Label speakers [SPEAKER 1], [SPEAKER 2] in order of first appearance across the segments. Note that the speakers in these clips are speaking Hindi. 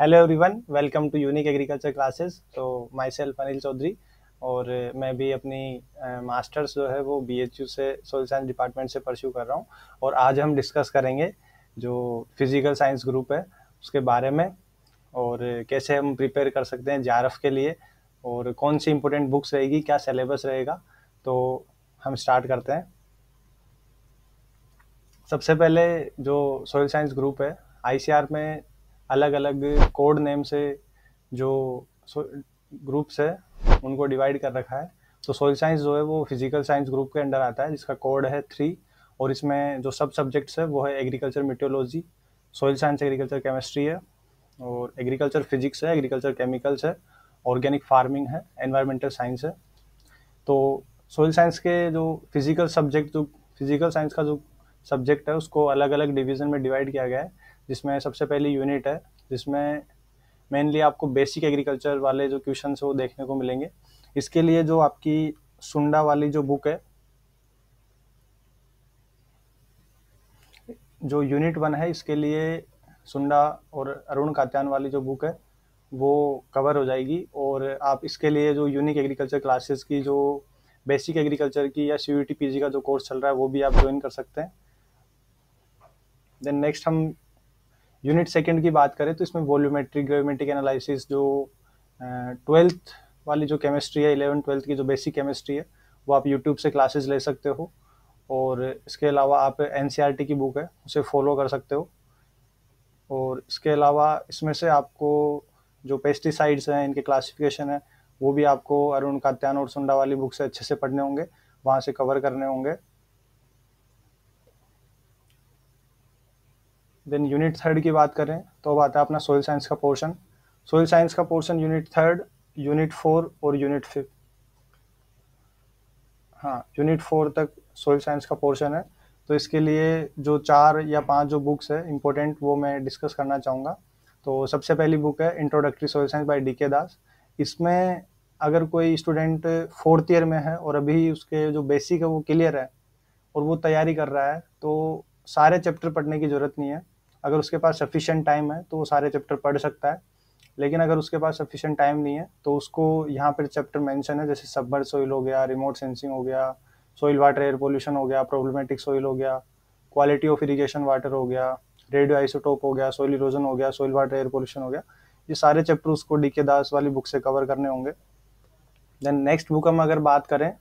[SPEAKER 1] Hello everyone, welcome to unique agriculture classes. तो माई सेल्फ अनिल चौधरी, और मैं भी अपनी मास्टर्स जो है वो बीएचयू से सोयल साइंस डिपार्टमेंट से परस्यू कर रहा हूँ। और आज हम डिस्कस करेंगे जो फिजिकल साइंस ग्रुप है उसके बारे में, और कैसे हम प्रिपेयर कर सकते हैं जेआरएफ के लिए, और कौन सी इंपॉर्टेंट बुक्स रहेगी, क्या सिलेबस रहेगा। तो हम स्टार्ट करते हैं। सबसे पहले जो सोयल साइंस ग्रुप है, आईसीआर में अलग अलग कोड नेम से जो ग्रुप्स है उनको डिवाइड कर रखा है। तो सोयल साइंस जो है वो फिजिकल साइंस ग्रुप के अंडर आता है, जिसका कोड है 3। और इसमें जो सब सब्जेक्ट्स है वो है agriculture meteorology, soil science agriculture chemistry है, और एग्रीकल्चर फिजिक्स है, एग्रीकल्चर केमिकल्स है, ऑर्गेनिक फार्मिंग है, एनवायरमेंटल साइंस है। तो सोयल साइंस के जो फिजिकल साइंस का जो सब्जेक्ट है उसको अलग अलग डिवीज़न में डिवाइड किया गया है, जिसमें सबसे पहली यूनिट है जिसमें मेनली आपको बेसिक एग्रीकल्चर वाले जो क्वेश्चन वो देखने को मिलेंगे। इसके लिए जो आपकी सुंडा वाली जो बुक है, जो यूनिट 1 है, इसके लिए सुंडा और अरुण कात्यान वाली जो बुक है वो कवर हो जाएगी। और आप इसके लिए जो यूनिक एग्रीकल्चर क्लासेस की जो बेसिक एग्रीकल्चर की या सीयूईटी पीजी का जो कोर्स चल रहा है वो भी आप ज्वाइन कर सकते हैं। देन नेक्स्ट हम यूनिट 2 की बात करें तो इसमें वॉल्यूमेट्रिक ग्रेविमेट्रिक एनालिसिस, जो 12th वाली जो केमिस्ट्री है, 11th-12th की जो बेसिक केमिस्ट्री है वो आप यूट्यूब से क्लासेस ले सकते हो। और इसके अलावा आप एनसीईआरटी की बुक है उसे फॉलो कर सकते हो। और इसके अलावा इसमें से आपको जो पेस्टिसाइड्स हैं, इनके क्लासिफिकेशन है, वो भी आपको अरुण कात्यान और सुंडा वाली बुक से अच्छे से पढ़ने होंगे, वहाँ से कवर करने होंगे। देन यूनिट 3 की बात करें तो अब आता है अपना सोयल साइंस का पोर्शन। सोयल साइंस का पोर्शन यूनिट 3, यूनिट 4 और यूनिट 5, हाँ यूनिट 4 तक सोयल साइंस का पोर्शन है। तो इसके लिए जो 4 या 5 जो बुक्स है इंपॉर्टेंट वो मैं डिस्कस करना चाहूँगा। तो सबसे पहली बुक है introductory soil science by D K दास। इसमें अगर कोई स्टूडेंट 4th ईयर में है और अभी उसके जो बेसिक है वो क्लियर है और वो तैयारी कर रहा है, तो सारे चैप्टर पढ़ने की ज़रूरत नहीं है। अगर उसके पास सफिशिएंट टाइम है तो वो सारे चैप्टर पढ़ सकता है। लेकिन अगर उसके पास सफिशिएंट टाइम नहीं है तो उसको यहाँ पर चैप्टर मेंशन है, जैसे सबमर्ज सोइल हो गया, रिमोट सेंसिंग हो गया, सोइल वाटर एयर पोल्यूशन हो गया, प्रॉब्लमेटिक सोइल हो गया, क्वालिटी ऑफ इरिगेशन वाटर हो गया, रेडियो आइसोटोप हो गया, सोइल इरोजन हो गया, सोइल वाटर एयर पोल्यूशन हो गया। ये सारे चैप्टर उसको डी के दास वाली बुक से कवर करने होंगे। देन नेक्स्ट बुक हम अगर बात करें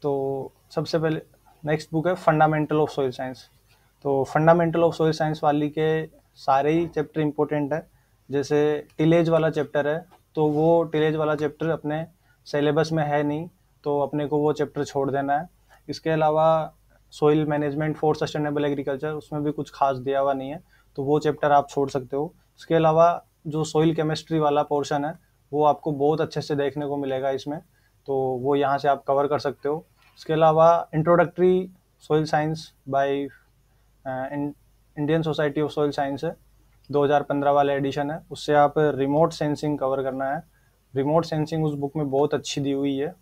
[SPEAKER 1] तो सबसे पहले नेक्स्ट बुक है फंडामेंटल ऑफ सोइल साइंस। तो फंडामेंटल ऑफ सोइल साइंस वाली के सारे ही चैप्टर इंपॉर्टेंट है। जैसे टिलेज वाला चैप्टर है, तो वो टिलेज वाला चैप्टर अपने सिलेबस में है नहीं, तो अपने को वो चैप्टर छोड़ देना है। इसके अलावा soil management for sustainable agriculture, उसमें भी कुछ खास दिया हुआ नहीं है, तो वो चैप्टर आप छोड़ सकते हो। इसके अलावा जो सोइल केमिस्ट्री वाला पोर्शन है वो आपको बहुत अच्छे से देखने को मिलेगा इसमें, तो वो यहाँ से आप कवर कर सकते हो। इसके अलावा introductory soil science by Indian Society of soil science है, 2015 वाला एडिशन है, उससे आप रिमोट सेंसिंग कवर करना है। रिमोट सेंसिंग उस बुक में बहुत अच्छी दी हुई है,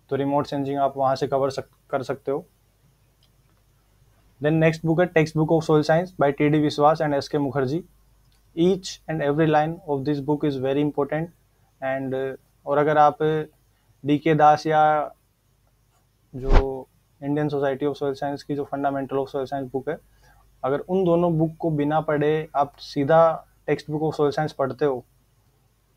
[SPEAKER 1] तो रिमोट सेंसिंग आप वहाँ से कर सकते हो। देन नेक्स्ट बुक है text book of soil science by TD. Biswas and SK. Mukherjee. Each and every line of this book is very important. And और अगर आप डी के दास या जो Indian Society of soil Science की जो fundamental of soil science book है, अगर उन दोनों बुक को बिना पढ़े आप सीधा text book of soil science पढ़ते हो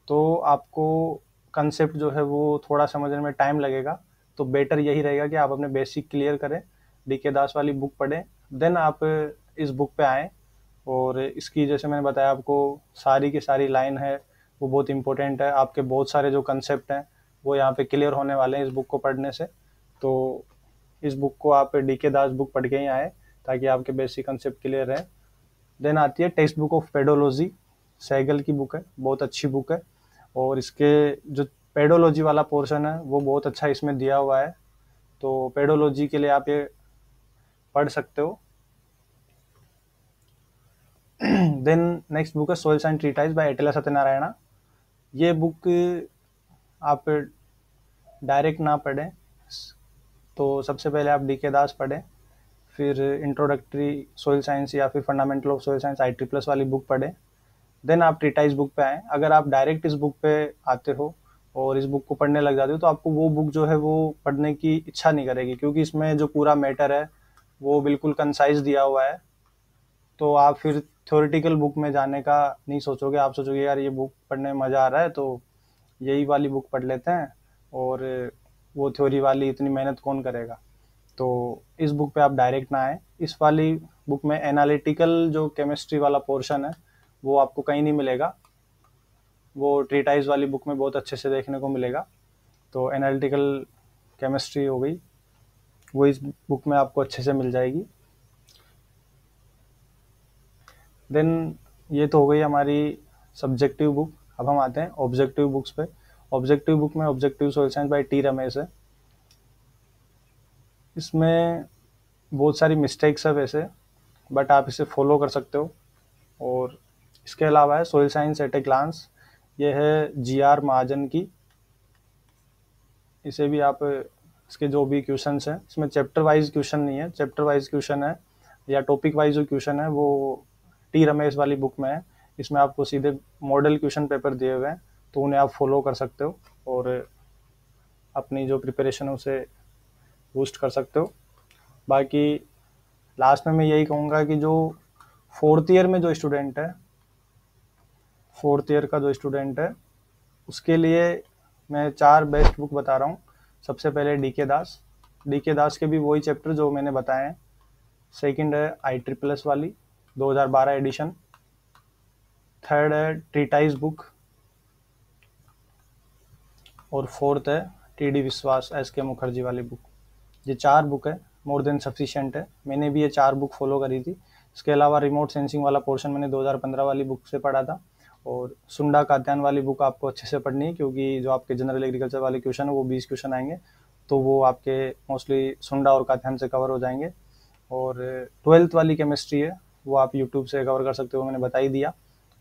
[SPEAKER 1] तो आपको कंसेप्ट जो है वो थोड़ा समझने में टाइम लगेगा। तो बेटर यही रहेगा कि आप अपने बेसिक क्लियर करें, डी के दास वाली बुक पढ़ें, देन आप इस बुक पे आएँ। और इसकी जैसे मैंने बताया आपको, सारी की सारी लाइन है वो बहुत इंपॉर्टेंट है। आपके बहुत सारे जो कंसेप्ट हैं वो यहाँ पे क्लियर होने वाले हैं इस बुक को पढ़ने से। तो इस बुक को आप डी के दास बुक पढ़ के ही आए ताकि आपके बेसिक कंसेप्ट क्लियर रहे। देन आती है text book of pedology, Sehgal की बुक है, बहुत अच्छी बुक है। और इसके जो पेडोलॉजी वाला पोर्शन है वो बहुत अच्छा इसमें दिया हुआ है, तो पेडोलॉजी के लिए आप ये पढ़ सकते हो। देन नेक्स्ट बुक है soil science treatise by Etela Satyanarayana. ये बुक आप डायरेक्ट ना पढ़ें, तो सबसे पहले आप डी के दास पढ़ें, फिर इंट्रोडक्टरी सोइल साइंस या फिर fundamental of soil science IIII+ वाली बुक पढ़ें, देन आप ट्रीटाइज बुक पे आएँ। अगर आप डायरेक्ट इस बुक पे आते हो और इस बुक को पढ़ने लग जाते हो तो आपको वो बुक जो है वो पढ़ने की इच्छा नहीं करेगी, क्योंकि इसमें जो पूरा मैटर है वो बिल्कुल कंसाइज दिया हुआ है। तो आप फिर थ्योरेटिकल बुक में जाने का नहीं सोचोगे, आप सोचोगे यार ये बुक पढ़ने में मज़ा आ रहा है तो यही वाली बुक पढ़ लेते हैं, और वो थ्योरी वाली इतनी मेहनत कौन करेगा। तो इस बुक पे आप डायरेक्ट ना आए। इस वाली बुक में एनालिटिकल जो केमिस्ट्री वाला पोर्शन है वो आपको कहीं नहीं मिलेगा, वो ट्रीटाइज वाली बुक में बहुत अच्छे से देखने को मिलेगा। तो एनालिटिकल केमिस्ट्री हो गई, वो इस बुक में आपको अच्छे से मिल जाएगी। देन ये तो हो गई हमारी सब्जेक्टिव बुक। अब हम आते हैं ऑब्जेक्टिव बुक्स पे। ऑब्जेक्टिव बुक में objective soil science bye T Ramesh है। इसमें बहुत सारी मिस्टेक्स है वैसे, बट आप इसे फॉलो कर सकते हो। और इसके अलावा है soil science at a glance, ये है GR महाजन की। इसे भी आप, इसके जो भी क्वेश्चंस हैं, इसमें चैप्टर वाइज क्वेश्चन नहीं है, चैप्टर वाइज क्वेश्चन है या टॉपिक वाइज जो क्वेश्चन है वो टी रमेश वाली बुक में है। इसमें आपको सीधे मॉडल क्वेश्चन पेपर दिए हुए हैं, तो उन्हें आप फॉलो कर सकते हो और अपनी जो प्रिपरेशन है उसे बूस्ट कर सकते हो। बाकी लास्ट में मैं यही कहूँगा कि जो फोर्थ ईयर में जो स्टूडेंट है, फोर्थ ईयर का जो स्टूडेंट है उसके लिए मैं 4 बेस्ट बुक बता रहा हूँ। सबसे पहले डी के दास के भी वही चैप्टर जो मैंने बताए हैं। सेकंड है IIII वाली 2012 एडिशन। थर्ड है ट्रीटाइज बुक, और फोर्थ है TD विश्वास SK मुखर्जी वाली बुक। ये 4 बुक है, मोर देन सफिशिएंट है। मैंने भी ये 4 बुक फॉलो करी थी। इसके अलावा रिमोट सेंसिंग वाला पोर्शन मैंने 2015 वाली बुक से पढ़ा था, और सुंडा कात्यान वाली बुक आपको अच्छे से पढ़नी है, क्योंकि जो आपके जनरल एग्रीकल्चर वाले क्वेश्चन है वो 20 क्वेश्चन आएंगे, तो वो आपके मोस्टली सुंडा और कात्यान से कवर हो जाएंगे। और 12th वाली केमिस्ट्री है वो आप यूट्यूब से कवर कर सकते हो, मैंने बता ही दिया।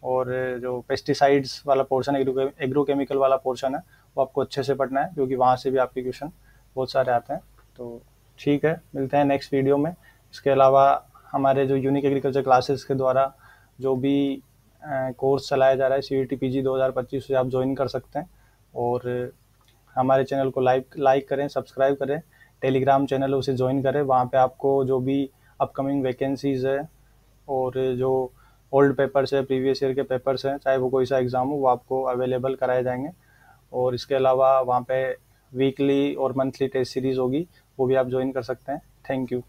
[SPEAKER 1] और जो पेस्टिसाइड्स वाला पोर्शन, एग्रोकेमिकल वाला पोर्शन है, वो आपको अच्छे से पढ़ना है, क्योंकि वहाँ से भी आपके क्वेश्चन बहुत सारे आते हैं। तो ठीक है, मिलते हैं नेक्स्ट वीडियो में। इसके अलावा हमारे जो यूनिक एग्रीकल्चर क्लासेस के द्वारा जो भी कोर्स चलाया जा रहा है CET PG 2025, उसे आप ज्वाइन कर सकते हैं। और हमारे चैनल को लाइक करें, सब्सक्राइब करें। टेलीग्राम चैनल उसे ज्वाइन करें, वहाँ पे आपको जो भी अपकमिंग वैकेंसीज़ है और जो ओल्ड पेपर्स है, प्रीवियस ईयर के पेपर्स हैं, चाहे वो कोई सा एग्ज़ाम हो, वो आपको अवेलेबल कराए जाएंगे। और इसके अलावा वहाँ पे वीकली और मंथली टेस्ट सीरीज़ होगी, वो भी आप ज्वाइन कर सकते हैं। Thank you.